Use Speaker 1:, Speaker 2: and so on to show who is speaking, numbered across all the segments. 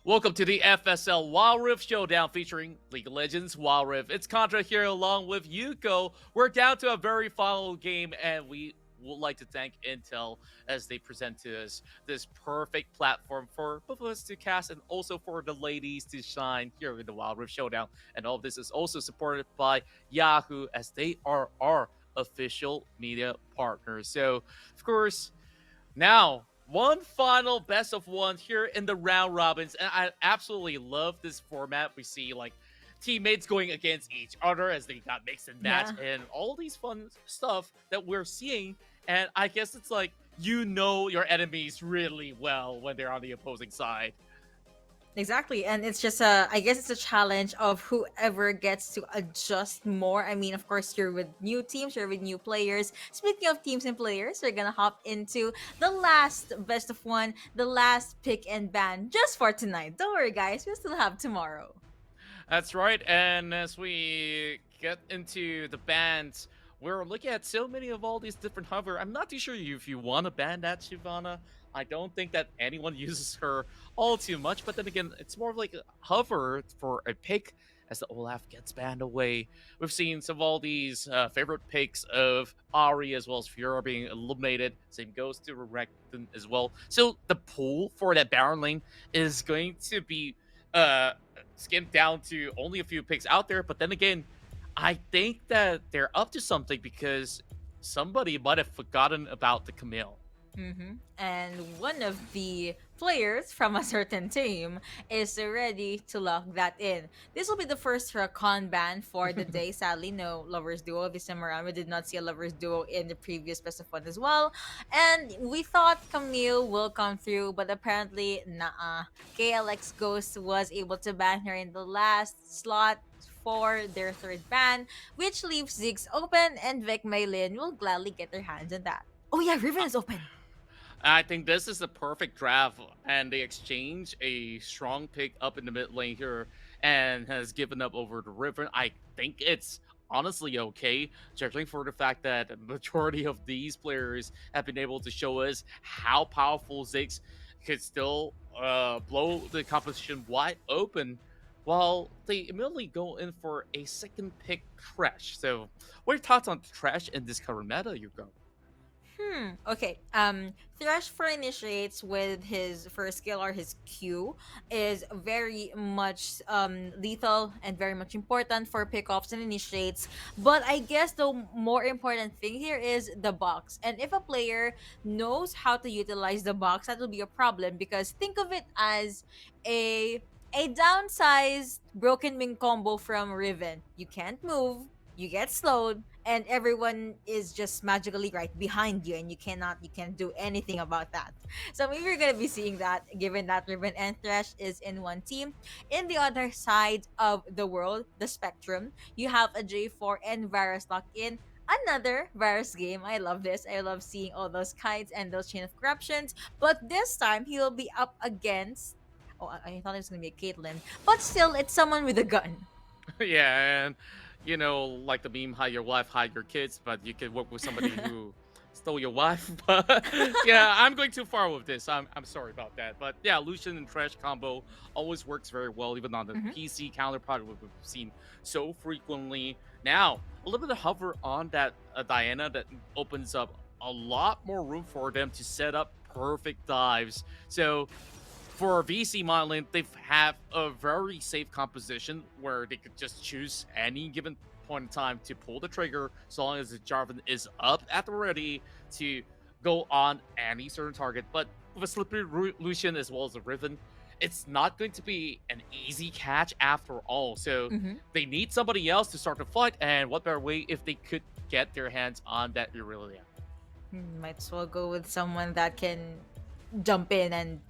Speaker 1: Welcome to the FSL Wild Rift Showdown featuring League of Legends Wild Rift. It's Contra here along with Yuko. We're down to a very final game, and we would like to thank Intel as they present to us this perfect platform for both of us to cast and also for the ladies to shine here in the Wild Rift Showdown. And all of this is also supported by Yahoo as they are our official media partners. So, of course, now, one final best of one here in the round robins, and I absolutely love this format. We see like teammates going against each other as they got mixed and matched,
Speaker 2: Yeah,
Speaker 1: and all these fun stuff that we're seeing. And I guess it's like you know your enemies really well when they're on the opposing side.
Speaker 2: exactly. And it's just I guess it's a challenge of whoever gets to adjust more. I mean, of course, you're with new teams, you're with new players. Speaking of teams and players, we're gonna hop into the last best of one, the last pick and ban just for tonight. Don't worry, guys, we still have tomorrow.
Speaker 1: That's right. And as we get into the bands, we're looking at so many of all these different hover. I'm not too sure if you want to ban that Shyvana. I don't think that anyone uses her all too much, but then again, it's more of like a hover for a pick as the Olaf gets banned away. We've seen some of all these favorite picks of Ari as well as Fiora being eliminated. Same goes to Renekton as well. So the pool for that Baron lane is going to be uh skimmed down to only a few picks out there. But then again, I think that they're up to something because somebody might have forgotten about the Camille.
Speaker 2: And one of the players from a certain team is ready to lock that in. This will be the first Rakan ban for the day. Sadly, no Lovers Duo this time around. We did not see a Lovers Duo in the previous Best of One as well. And we thought Camille will come through, but apparently, nah. KLX Ghost was able to ban her in the last slot for their third ban, which leaves Ziggs open, and VEC MaiLinh will gladly get their hands on that. Oh yeah, Riven is open.
Speaker 1: I think this is the perfect draft, and they exchange a strong pick up in the mid lane here and has given up over the river. I think it's honestly okay, judging for the fact that the majority of these players have been able to show us how powerful Ziggs could still blow the competition wide open while they immediately go in for a second pick Trash. So, what are your thoughts on Trash in this current meta, Hugo?
Speaker 2: Okay. Thresh for initiates with his first skill or his Q is very much lethal and very much important for pickoffs and initiates. But I guess the more important thing here is the box. And if a player knows how to utilize the box, that will be a problem because think of it as a a downsized broken wing combo from Riven. You can't move, you get slowed, and everyone is just magically right behind you, and you can't do anything about that. So maybe we're gonna be seeing that, given that Riven and Thresh is in one team. In the other side of the world, the spectrum, you have a J4 and Varus locked in. Another Varus game. I love this. I love seeing all those kites and those chain of corruptions. But this time he will be up against. Oh, I thought it was gonna be a Caitlyn, but still, it's someone with a gun.
Speaker 1: Yeah, and like the meme, hide your wife, hide your kids, but you can work with somebody who stole your wife. But yeah, I'm going too far with this. I'm sorry about that. But yeah, Lucian and Trash combo always works very well, even on the
Speaker 2: Mhm.
Speaker 1: PC counterpart we've seen so frequently. Now, a little bit of hover on that Diana that opens up a lot more room for them to set up perfect dives. So for VC modeling, they have a very safe composition where they could just choose any given point in time to pull the trigger, so long as the Jarvan is up at the ready to go on any certain target. But with a slippery Lucian as well as a Riven, it's not going to be an easy catch after all. So
Speaker 2: Mhm.
Speaker 1: they need somebody else to start the fight, and what better way if they could get their hands on that Irelia?
Speaker 2: Might as well go with someone that can jump in and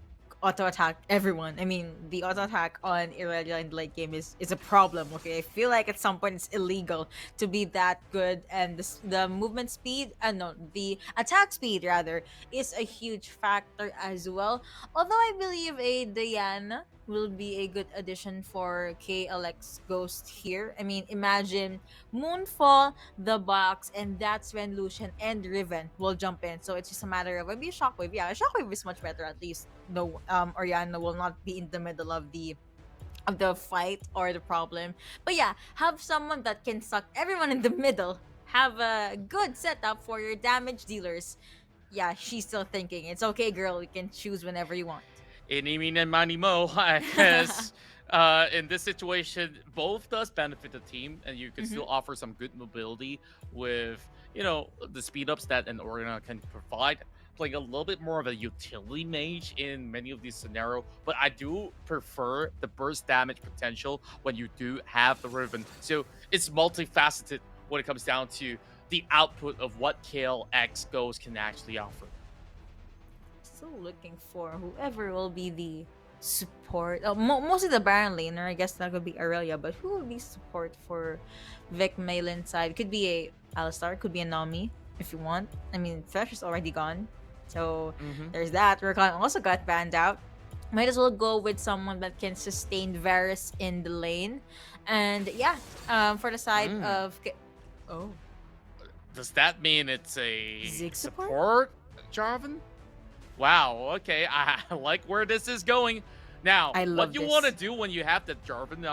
Speaker 2: auto attack everyone. I mean, the auto attack on Irelia in the late game is a problem. Okay, I feel like at some point it's illegal to be that good, and the movement speed, no, the attack speed rather, is a huge factor as well. Although I believe a Diana will be a good addition for KLX Ghost here. I mean, imagine Moonfall, the box, and that's when Lucian and Riven will jump in. So it's just a matter of maybe Shockwave. Yeah, Shockwave is much better. At least no, Oriana will not be in the middle of the fight or the problem. But yeah, have someone that can suck everyone in the middle. Have a good setup for your damage dealers. Yeah, she's still thinking. It's okay, girl. You can choose whenever you want.
Speaker 1: Any, mean, and money, mo. I guess in this situation, both does benefit the team, and you can
Speaker 2: Mhm.
Speaker 1: still offer some good mobility with, the speed ups that an Oriana can provide. Playing a little bit more of a utility mage in many of these scenarios, but I do prefer the burst damage potential when you do have the Riven. So it's multifaceted when it comes down to the output of what KLX Goes can actually offer.
Speaker 2: Still looking for whoever will be the support. Mostly the Baron laner. I guess that could be Aurelia, but who would be support for VEC MaiLinh side? Could be a Alistar, could be a Nami if you want. I mean, Thresh is already gone, so
Speaker 1: Mm-hmm.
Speaker 2: there's that. Rakan also got banned out. Might as well go with someone that can sustain Varus in the lane, and yeah, for the side
Speaker 1: Mm.
Speaker 2: of oh
Speaker 1: Does that mean it's a
Speaker 2: Zig support.
Speaker 1: support, Jarvan? Wow, okay, I like where this is going. Now,
Speaker 2: I
Speaker 1: what
Speaker 2: love
Speaker 1: you want to
Speaker 2: this.
Speaker 1: do when you have the Jarvan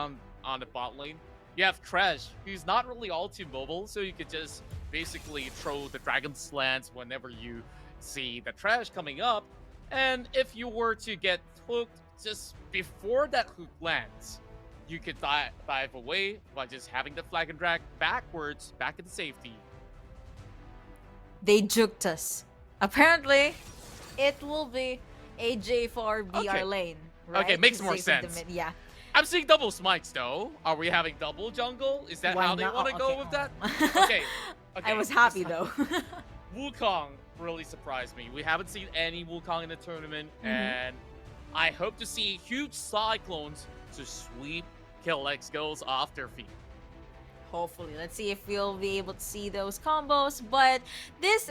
Speaker 1: on the bot lane, you have Tresh, who's not really all too mobile, so you could just basically throw the Dragon's Lance whenever you see the Tresh coming up, and if you were to get hooked just before that hook lands, you could dive away by just having the flag and drag backwards back into safety.
Speaker 2: They juked us. Apparently, it will be a J4 BR
Speaker 1: Okay,
Speaker 2: lane,
Speaker 1: okay,
Speaker 2: right?
Speaker 1: makes more
Speaker 2: Safe in the
Speaker 1: sense.
Speaker 2: yeah.
Speaker 1: I'm seeing double smites though. Are we having double jungle? Is that
Speaker 2: Why
Speaker 1: how they
Speaker 2: not?
Speaker 1: want to
Speaker 2: Oh,
Speaker 1: go
Speaker 2: okay.
Speaker 1: with that?
Speaker 2: Oh.
Speaker 1: Okay,
Speaker 2: I
Speaker 1: okay.
Speaker 2: was happy
Speaker 1: So,
Speaker 2: though.
Speaker 1: Wukong really surprised me. We haven't seen any Wukong in the tournament,
Speaker 2: Mhm.
Speaker 1: and I hope to see huge cyclones to sweep KLX goals off their feet.
Speaker 2: Hopefully, let's see if we'll be able to see those combos. But this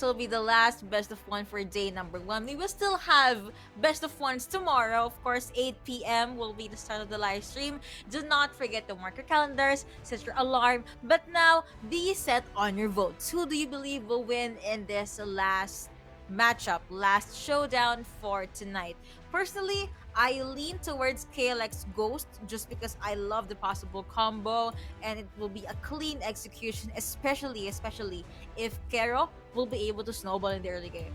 Speaker 2: will be the last best of one for day number one. We will still have best of ones tomorrow. Of course, 8 p.m. will be the start of the live stream. Do not forget to mark your calendars, set your alarm. But now, be set on your votes. Who do you believe will win in this last matchup, last showdown for tonight? Personally, I lean towards KLX Ghost just because I love the possible combo and it will be a clean execution, especially if Kero will be able to snowball in the early game.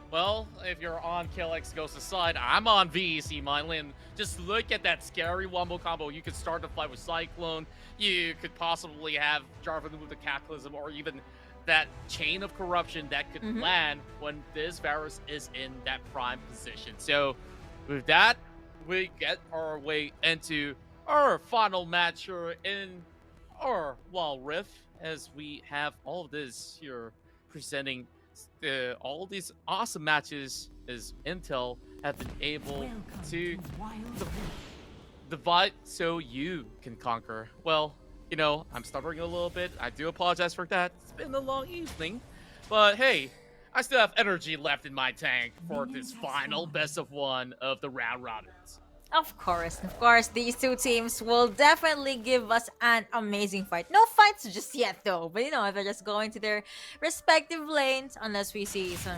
Speaker 1: Well, if you're on KLX Ghost's side, I'm on VEC MaiLinh. Just look at that scary wombo combo. You could start the fight with Cyclone. You could possibly have Jarvan with the Cataclysm, or even that chain of corruption that could
Speaker 2: Mhm.
Speaker 1: land when this Varus is in that prime position. So, with that, we get our way into our final match here in our Wild Rift, as we have all of this here presenting all these awesome matches as Intel have been able to divide so you can conquer. Well, I'm stuttering a little bit. I do apologize for that. It's been a long evening. But hey, I still have energy left in my tank for this final best of one of the round robins.
Speaker 2: Of course, these two teams will definitely give us an amazing fight. No fights just yet, though. But they're just going to their respective lanes, unless we see some,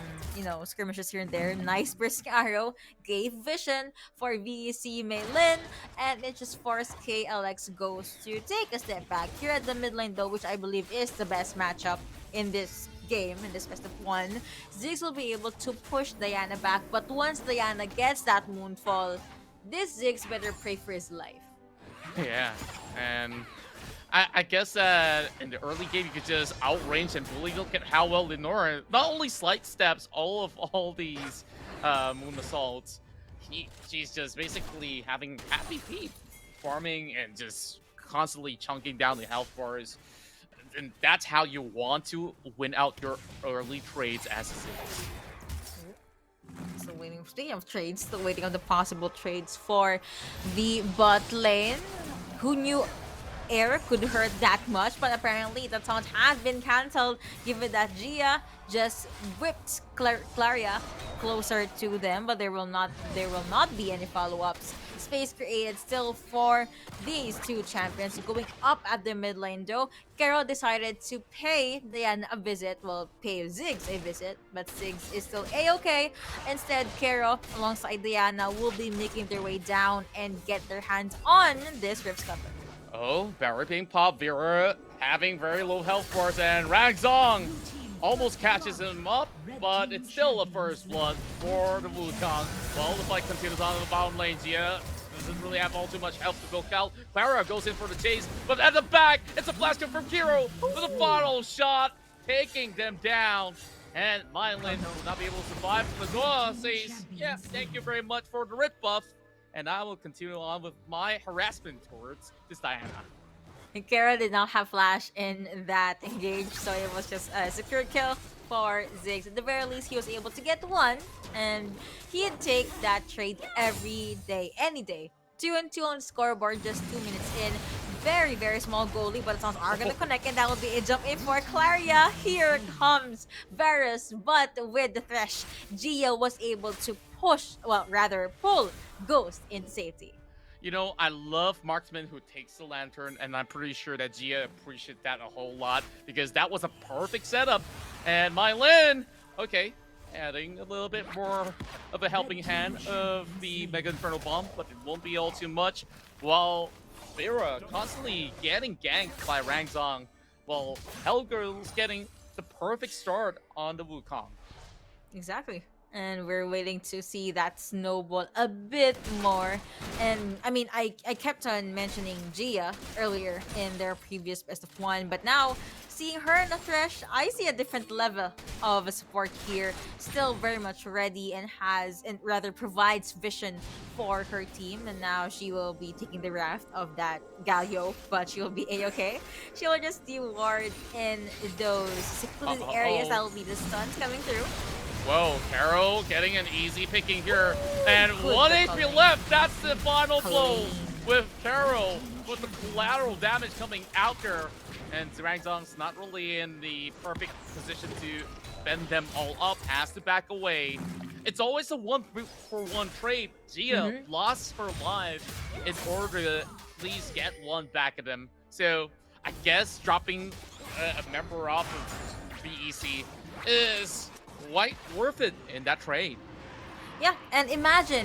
Speaker 2: skirmishes here and there. Nice brisk arrow gave vision for VEC MaiLinh, and it just forced KLX Ghost to take a step back here at the mid lane, though, which I believe is the best matchup in this game, in this best of one. Ziggs will be able to push Diana back, but once Diana gets that moonfall, this Ziggs better pray for his life.
Speaker 1: Yeah, and I guess that in the early game you could just outrange and bully. Look at how well Lenora not only slight steps all these moon assaults. She's just basically having happy feet, farming and just constantly chunking down the health bars. And that's how you want to win out your early trades as a Ziggs.
Speaker 2: Still waiting. Speaking of trades, still waiting on the possible trades for the bot lane. Who knew air could hurt that much, but apparently the taunt has been cancelled given that Gia just whipped Claria closer to them, but there will not be any follow-ups. Space created still for these two champions. Going up at the mid lane though, Carol decided to pay Diana a visit, well, pay Ziggs a visit, but Ziggs is still a-okay. Instead, Carol alongside Diana will be making their way down and get their hands on this Rift Scupper.
Speaker 1: Oh, Barry being popped, Vera having very low health bars, and Ragzong almost catches him up, but it's still a first blood for the Wukong. Well, the fight continues on in the bottom lane. Gia doesn't really have all too much health to go out. Clara goes in for the chase, but at the back, it's a flash from Kiro with a final shot, taking them down. And MaiLinh will not be able to survive. But Noah says, yeah, thank you very much for the red buff. And I will continue on with my harassment towards this Diana.
Speaker 2: And Kara did not have flash in that engage, so it was just a secure kill for Ziggs. At the very least, he was able to get one, and he'd take that trade every day, any day. 2-2 on the scoreboard, just 2 minutes in. Very, very small goalie, but it sounds are gonna connect, and that will be a jump in for Claria. Here comes Varus, but with the Thresh, Gia was able to push, well, rather pull Ghost into safety.
Speaker 1: You know, I love marksman who takes the lantern, and I'm pretty sure that Gia appreciated that a whole lot because that was a perfect setup. And MaiLinh, okay, adding a little bit more of a helping hand of the Mega Inferno Bomb, but it won't be all too much. While Vera constantly getting ganked by Rangzong, while Hellgirl's getting the perfect start on the Wukong.
Speaker 2: Exactly. And we're waiting to see that snowball a bit more. And I mean, I kept on mentioning Gia earlier in their previous best of one, but now seeing her in the Thresh, I see a different level of a support here. Still very much ready and rather provides vision for her team. And now she will be taking the raft of that Galio, but she will be a-okay. She will just do ward in those secluded areas. That will be the stuns coming through.
Speaker 1: Whoa, Carol getting an easy picking here. And 1 HP left. That's the final blow with Carol with the collateral damage coming out there. And Rangzong's not really in the perfect position to bend them all up. Has to back away. It's always a 1-for-1 trade. Gia lost her life in order to please get one back at them. So I guess dropping a member off of VEC is quite worth it in that trade.
Speaker 2: Yeah, and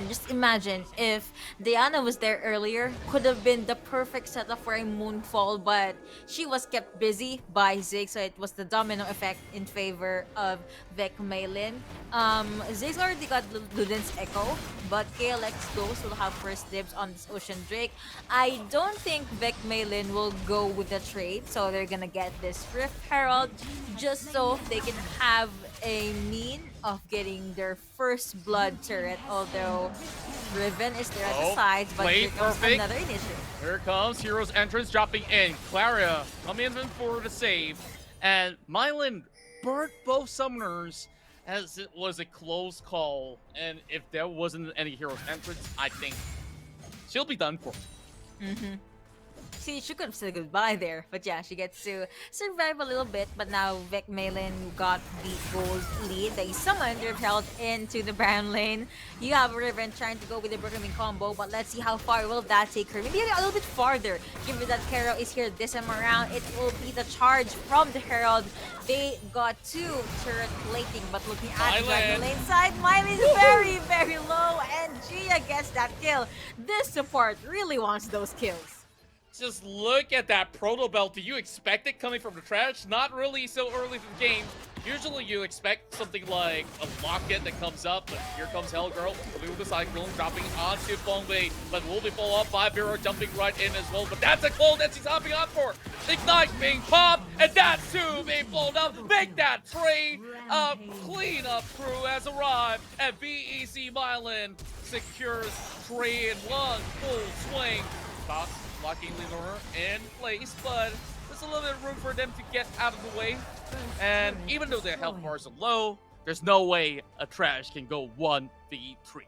Speaker 2: just imagine if Diana was there earlier, could have been the perfect setup for a Moonfall, but she was kept busy by Ziggs, so it was the domino effect in favor of VEC MaiLinh. Ziggs already got Luden's Echo, but KLX Ghost will have first dibs on this Ocean Drake. I don't think VEC MaiLinh will go with the trade, so they're gonna get this Rift Herald just so they can have a mean of getting their first blood turret, although Riven is there at the sides, but here comes another initiative.
Speaker 1: Here comes Hero's entrance dropping in. Clara coming in for the save, and MaiLinh burnt both summoners as it was a close call, and if there wasn't any Hero's entrance, I think she'll be done for.
Speaker 2: See, she could have said goodbye there, but yeah, she gets to survive a little bit. But now VEC MaiLinh got the gold lead. They summoned their held into the brown lane. You have Riven trying to go with the Brooklyn combo, but let's see how far will that take her. Maybe a little bit farther, given that Carol is here this time around. It will be the charge from the Herald. They got two turret plating, but looking at the lane side, MaiLinh is very, very low, and Gia gets that kill. This support really wants those kills.
Speaker 1: Just look at that proto belt. Do you expect it coming from the trash? Not really so early in the game. Usually you expect something like a locket that comes up, but here comes Hellgirl with the cyclone dropping onto Bongbei, but will be followed up by Vera jumping right in as well. But that's a clone that she's hopping on for. Ignite being popped, and that too being blown up. Make that trade. A cleanup crew has arrived, and VEC MaiLinh secures trade in one full swing. Toss locking Lenore in place, but there's a little bit of room for them to get out of the way. And even though their health bars are low, there's no way a trash can go 1v3.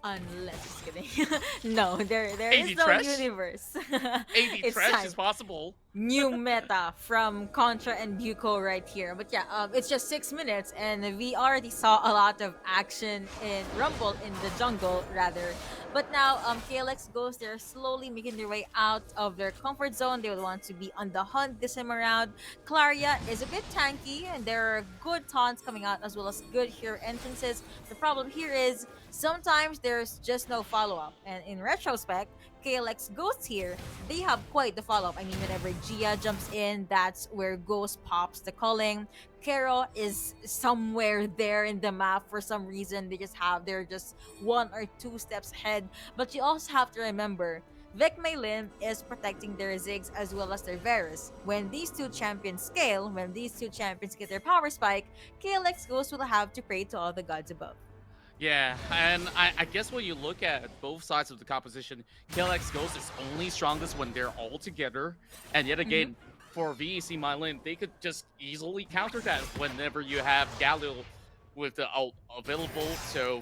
Speaker 2: Unless, just kidding. No, there is
Speaker 1: 80
Speaker 2: no
Speaker 1: trash?
Speaker 2: universe.
Speaker 1: 80
Speaker 2: It's
Speaker 1: trash
Speaker 2: time.
Speaker 1: is possible.
Speaker 2: New meta from Contra and Buko right here. But yeah, it's just 6 minutes, and we already saw a lot of action in Rumble in the jungle, rather. But now, KLX goes. They're slowly making their way out of their comfort zone. They would want to be on the hunt this time around. Claria is a bit tanky, and there are good taunts coming out as well as good hero entrances. The problem here is sometimes there's just no follow up, and in retrospect, KLX Ghost here, they have quite the follow up. I mean, whenever Gia jumps in, that's where Ghost pops the calling. Kero is somewhere there in the map for some reason. They're just 1 or 2 steps ahead. But you also have to remember, VEC MaiLinh is protecting their Ziggs as well as their Varus. When these two champions scale, when these two champions get their power spike, KLX Ghost will have to pray to all the gods above.
Speaker 1: Yeah, and I guess when you look at both sides of the composition, KLX Ghost is only strongest when they're all together. And yet again, for VEC MaiLinh, they could just easily counter that whenever you have Galil with the ult available. So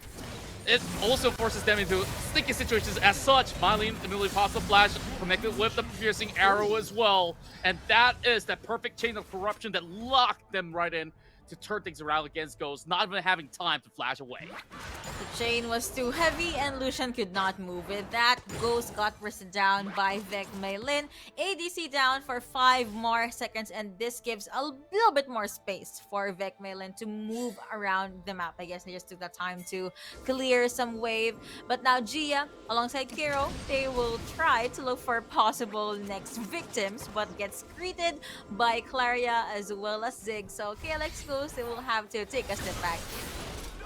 Speaker 1: it also forces them into sticky situations. As such, MaiLinh immediately pops the flash, connected with the piercing arrow as well. And that is that perfect chain of corruption that locked them right in to turn things around against Ghost, not even having time to flash away.
Speaker 2: The chain was too heavy and Lucian could not move with that. Ghost got bursted down by VEC MaiLinh. ADC down for 5 more seconds, and this gives a little bit more space for VEC MaiLinh to move around the map. I guess they just took that time to clear some wave. But now Gia, alongside Kero, they will try to look for possible next victims, but gets greeted by Claria as well as Zig. So KLX Ghost, they will have to take a step back.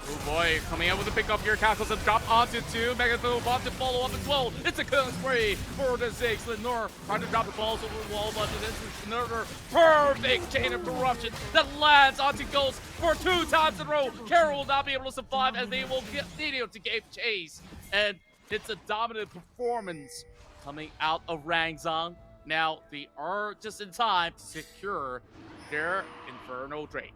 Speaker 1: Oh boy, coming out with a pick up here, Cackles and drop onto 2. Megathon about to follow up as well. It's a killing spree for the Ziggs. Lenore trying to drop the balls over the wall, but this is another perfect chain of corruption that lands onto Ghost for 2 times in a row. Carol will not be able to survive as they will get video to give chase. And it's a dominant performance coming out of Rangzong. Now, they are just in time to secure their Inferno Drake.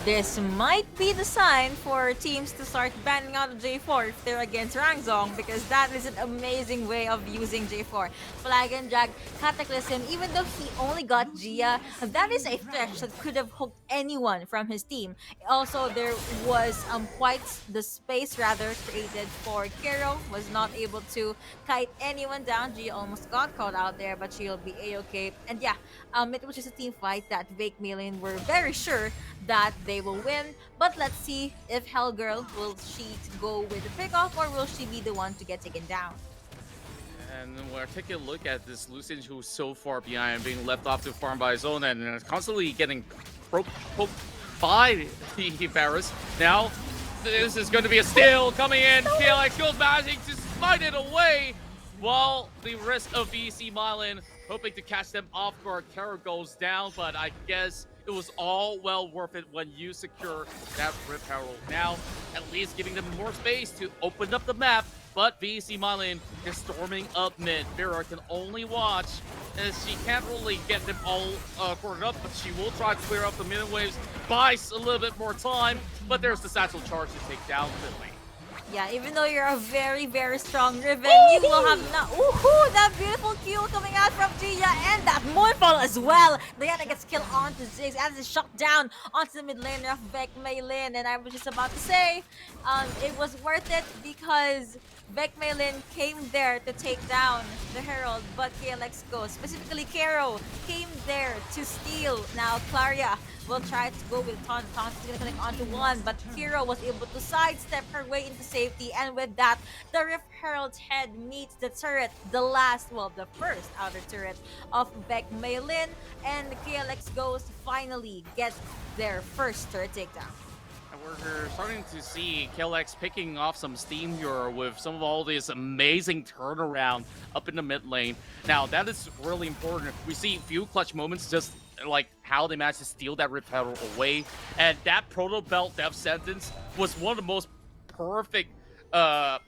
Speaker 2: This might be the sign for teams to start banning out of J4 if they're against Rangzong, because that is an amazing way of using J4. Flag and drag, Cataclysm, even though he only got Gia, that is a thresh that could have hooked anyone from his team. Also, there was quite the space rather created for Kero, was not able to kite anyone down. Gia almost got caught out there, but she'll be a-okay. And yeah, it was just a team fight that VEC MaiLinh were very sure that they will win, but let's see if Hellgirl, will she go with the pickoff or will she be the one to get taken down?
Speaker 1: And we're taking a look at this Lucian who's so far behind, being left off to farm by his own and is constantly getting poked by the Varus. Now, this is going to be a steal coming in. KLX goes managing to smite it away, while the rest of VEC MaiLinh hoping to catch them off guard. Kara goes down, but I guess it was all well worth it when you secure that Rip Herald. Now, at least giving them more space to open up the map, but VEC MaiLinh is storming up mid. Vera can only watch, as she can't really get them all corded up, but she will try to clear up the mid waves, buys a little bit more time, but there's the satchel charge to take down Finley.
Speaker 2: Yeah, even though you're a very, very strong Riven, you will have not. Ooh, that beautiful Q coming out from Gia, and that Moonfall as well. Diana gets killed onto Ziggs as it's shot down onto the mid laner of VEC MaiLinh. And I was just about to say, it was worth it because VEC MaiLinh came there to take down the Herald, but KLX goes, specifically Kero, came there to steal. Now Claria will try to go with Taunt. Taunt is going to connect onto 1, but Kero was able to sidestep her way into safety, and with that, the Rift Herald's head meets the turret, the first outer turret of VEC MaiLinh, and the KLX goes to finally get their first turret takedown.
Speaker 1: We're starting to see KLX picking off some steam here with some of all this amazing turnaround up in the mid lane. Now, that is really important. We see few clutch moments, just like how they managed to steal that Rip Herald away. And that Proto Belt Death Sentence was one of the most perfect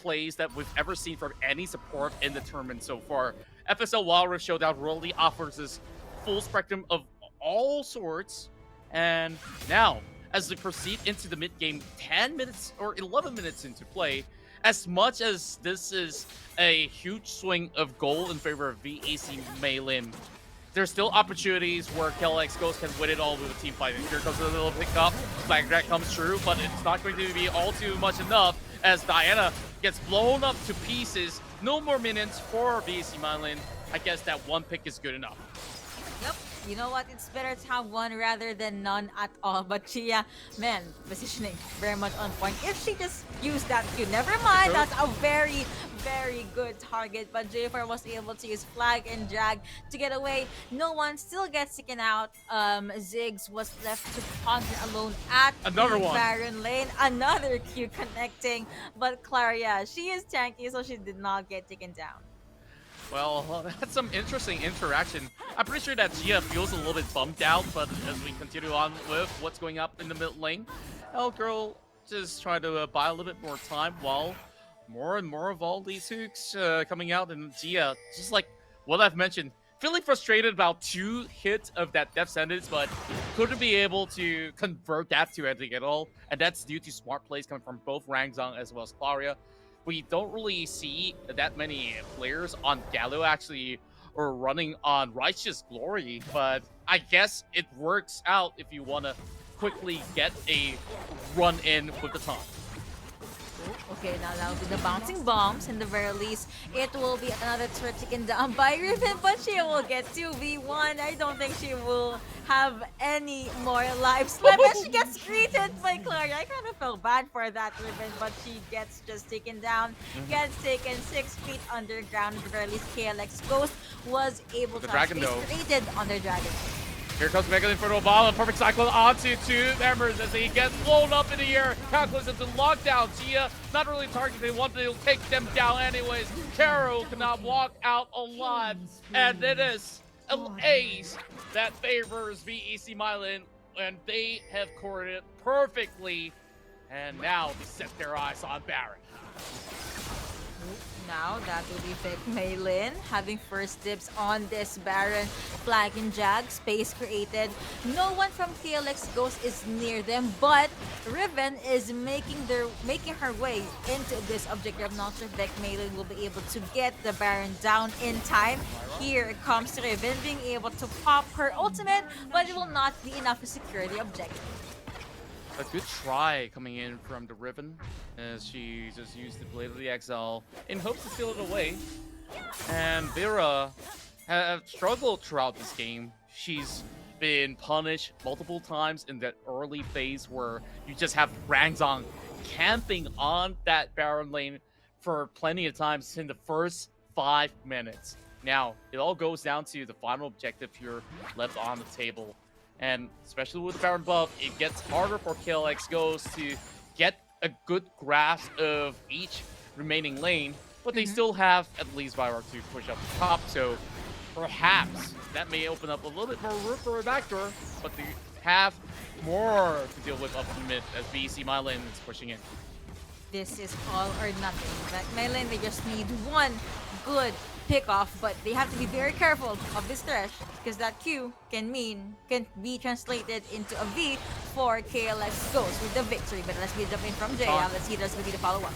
Speaker 1: plays that we've ever seen from any support in the tournament so far. FSL Wild Rift Showdown really offers this full spectrum of all sorts. And now, as we proceed into the mid-game, 10 minutes or 11 minutes into play, as much as this is a huge swing of goal in favor of VEC MaiLinh, there's still opportunities where KLX Ghost can win it all with a team fight. Here comes a little pickup. Flag Drag comes through, but it's not going to be all too much enough as Diana gets blown up to pieces. No more minutes for VEC MaiLinh. I guess that one pick is good enough.
Speaker 2: Yep. You know what? It's better to have one rather than none at all. But Chia, man, positioning very much on point. If she just used that Q, never mind. That's a very, very good target. But J4 was able to use flag and drag to get away. No one still gets taken out. Ziggs was left to ponder alone at
Speaker 1: Another
Speaker 2: the
Speaker 1: one.
Speaker 2: Baron lane. Another Q connecting. But Clara, yeah, she is tanky, so she did not get taken down.
Speaker 1: Well, that's some interesting interaction. I'm pretty sure that Gia feels a little bit bummed out, but as we continue on with what's going up in the mid lane, Girl just trying to buy a little bit more time while more and more of all these hooks coming out, and Gia, just like what I've mentioned, feeling frustrated about 2 hits of that death sentence, but couldn't be able to convert that to anything at all, and that's due to smart plays coming from both Rangzong as well as Claria. We don't really see that many players on Gallo actually or running on Righteous Glory, but I guess it works out if you want to quickly get a run in with the taunt.
Speaker 2: Okay, now that will be the bouncing bombs. In the very least, it will be another turret taken down by Riven, but she will get 2v1. I don't think she will have any more lives left. And she gets greeted by Claria. I kind of felt bad for that Riven, but she gets just taken down. Gets taken 6 feet underground. At the very least, KLX Ghost was able to have space created on their dragon.
Speaker 1: Here comes MaiLinh for the ball, a perfect cyclone onto 2 members as they get blown up in the air. Calculus into lockdown. Gia not really targeting one, but they'll take them down anyways. Caro cannot walk out alive, and it is an ace that favors VEC MaiLinh, and they have courted it perfectly, and now they set their eyes on Baron.
Speaker 2: Now that will be VEC MaiLinh having first dibs on this Baron. Flag and Jag, space created. No one from KLX Ghost is near them, but Riven is making her way into this objective. Not sure if VEC MaiLinh will be able to get the Baron down in time. Here comes Riven being able to pop her ultimate, but it will not be enough to secure the objective.
Speaker 1: A good try coming in from the Riven as she just used the Blade of the Exile in hopes to steal it away. And Vera have struggled throughout this game. She's been punished multiple times in that early phase where you just have Rangzong camping on that Baron lane for plenty of times in the first 5 minutes. Now, it all goes down to the final objective here left on the table. And especially with the Baron buff, it gets harder for KLX Ghost to get a good grasp of each remaining lane, but they still have at least Vyra to push up the top, so perhaps that may open up a little bit more room for a backdoor, but they have more to deal with up in the mid as VEC MaiLinh is pushing in.
Speaker 2: This is all or nothing. But MaiLinh, they just need one good pick off, but they have to be very careful of this thresh because that Q can be translated into a V for KLX Ghost with the victory. But let's be jumping from Jaya. Let's see there's gonna be the follow-up.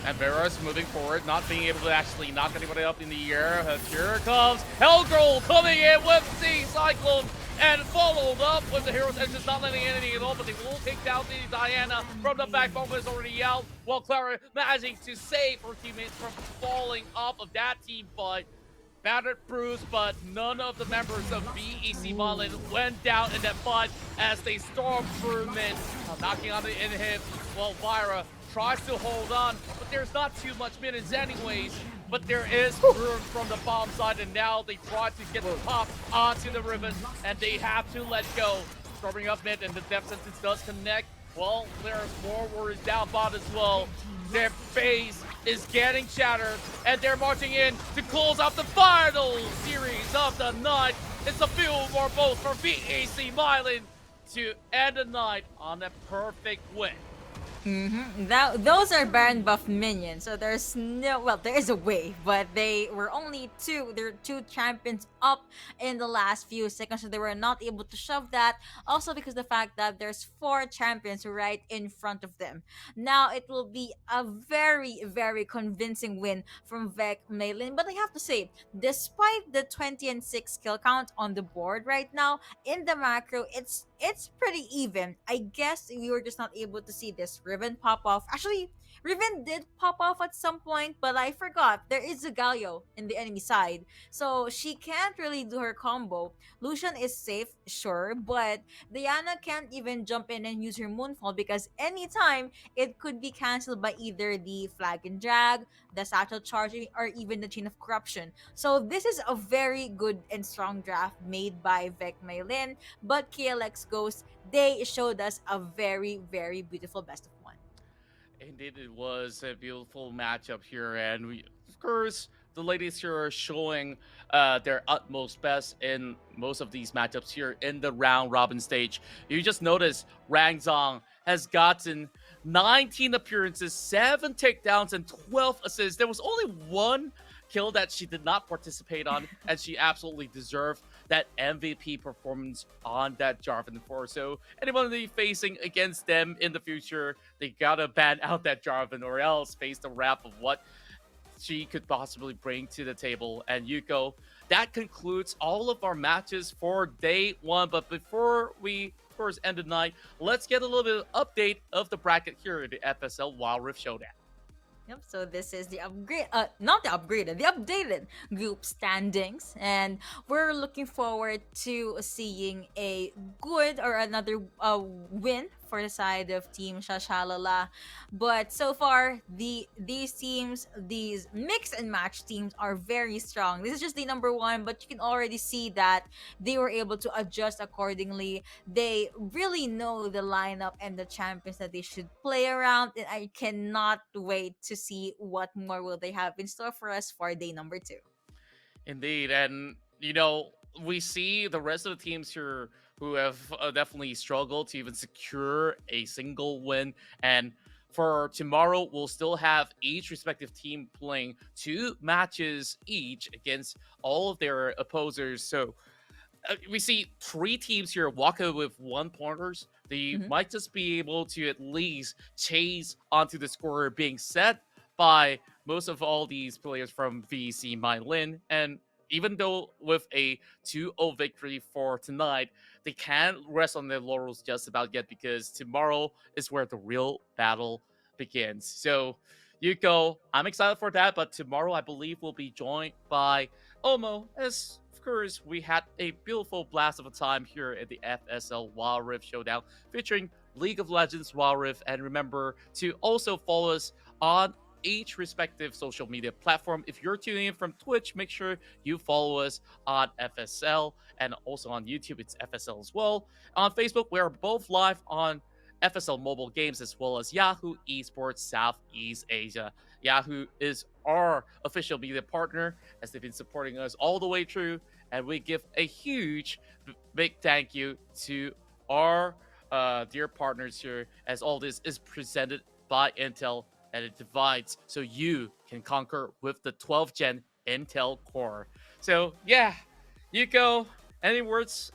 Speaker 1: And Vera's moving forward, not being able to actually knock anybody up in the air. Here comes Hellgirl coming in with the Cyclone and followed up with the Hero's Edge, not letting anything at all, but they will take down the Diana from the back. Bomb is already out, while Clara managing to save her teammates from falling off of that team fight. Battered, bruised, but none of the members of VEC MaiLinh went down in that fight as they stormed through mid, knocking on the inhib, while Vyra tries to hold on, but there's not too much minutes anyways. But there is room from the bomb side, and now they try to get the pop onto the Riven, and they have to let go. Storming up mid, and the depth sentence does connect. Well, there's more warriors down bot as well. Their base is getting shattered, and they're marching in to close out the final series of the night. It's a few more votes for VEC MaiLinh to end the night on a perfect win.
Speaker 2: Those are Baron buff minions, so there's no, well, there is a way, but they were only two. They're two champions up in the last few seconds, so they were not able to shove that. Also, because the fact that there's four champions right in front of them. Now it will be a very very convincing win from VEC MaiLinh, but I have to say, despite the 20 and 6 kill count on the board right now, in the macro, it's pretty even. I guess we were just not able to see this Riven pop off. Actually, Riven did pop off at some point, but I forgot there is a Galio in the enemy side, so she can't really do her combo. Lucian is safe, sure, but Diana can't even jump in and use her Moonfall because anytime it could be cancelled by either the Flag and Drag, the Satchel Charge, or even the Chain of Corruption. So this is a very good and strong draft made by VEC MaiLinh, but KLX Ghost, they showed us a very, very beautiful best of one.
Speaker 1: Indeed, it was a beautiful matchup here, and of course, the ladies here are showing their utmost best in most of these matchups here in the round robin stage. You just notice Rang Zong has gotten 19 appearances, 7 takedowns, and 12 assists. There was only one kill that she did not participate on, and she absolutely deserved that MVP performance on that Jarvan 4. So anyone be facing against them in the future, they gotta ban out that Jarvan or else face the wrath of what she could possibly bring to the table. And Yuko, that concludes all of our matches for day one. But before we, of course, end the night, let's get a little bit of update of the bracket here at the FSL Wild Rift Showdown.
Speaker 2: Yep, so this is the not the upgraded, the updated group standings, and we're looking forward to seeing a good or another win for the side of Team Shashalala. But so far, these teams, these mix and match teams, are very strong. This is just the number one, but you can already see that they were able to adjust accordingly. They really know the lineup and the champions that they should play around, and I cannot wait to see what more will they have in store for us for day number two.
Speaker 1: Indeed, and we see the rest of the teams here who have definitely struggled to even secure a single win. And for tomorrow, we'll still have each respective team playing 2 matches each against all of their opposers. So we see 3 teams here walk away with 1 pointers. They might just be able to at least chase onto the score being set by most of all these players from VEC MaiLinh. And even though with a 2-0 victory for tonight, they can't rest on their laurels just about yet, because tomorrow is where the real battle begins. So, Yuko, I'm excited for that, but tomorrow I believe we'll be joined by Omo, as of course we had a beautiful blast of a time here at the FSL Wild Rift Showdown featuring League of Legends Wild Rift. And remember to also follow us on each respective social media platform. If you're tuning in from Twitch, make sure you follow us on FSL, and also on YouTube, it's FSL as well. On Facebook, we're both live on FSL mobile games as well as Yahoo Esports Southeast Asia. Yahoo is our official media partner, as they've been supporting us all the way through, and we give a huge big thank you to our dear partners here, as all this is presented by Intel, and it divides so you can conquer with the 12th gen Intel Core. So yeah, Yuko, any words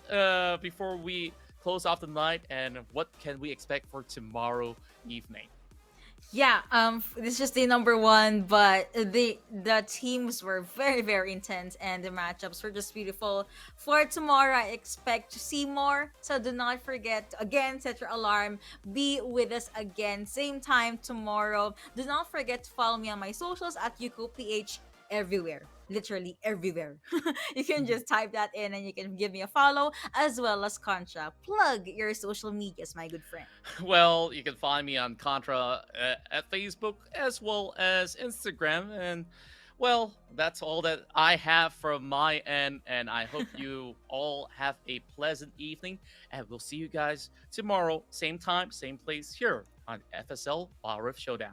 Speaker 1: before we close off the night, and what can we expect for tomorrow evening?
Speaker 2: Yeah, this is just the number one, but the teams were very very intense, and the matchups were just beautiful. For tomorrow, I expect to see more, so do not forget to, again, set your alarm. Be with us again, same time tomorrow. Do not forget to follow me on my socials at YukoPH everywhere. Literally everywhere. You can just type that in and you can give me a follow, as well as Contra. Plug your social medias, my good friend.
Speaker 1: Well, you can find me on Contra at Facebook as well as Instagram. And well, that's all that I have from my end. And I hope you all have a pleasant evening. And we'll see you guys tomorrow, same time, same place here on FSL Wild Rift Showdown.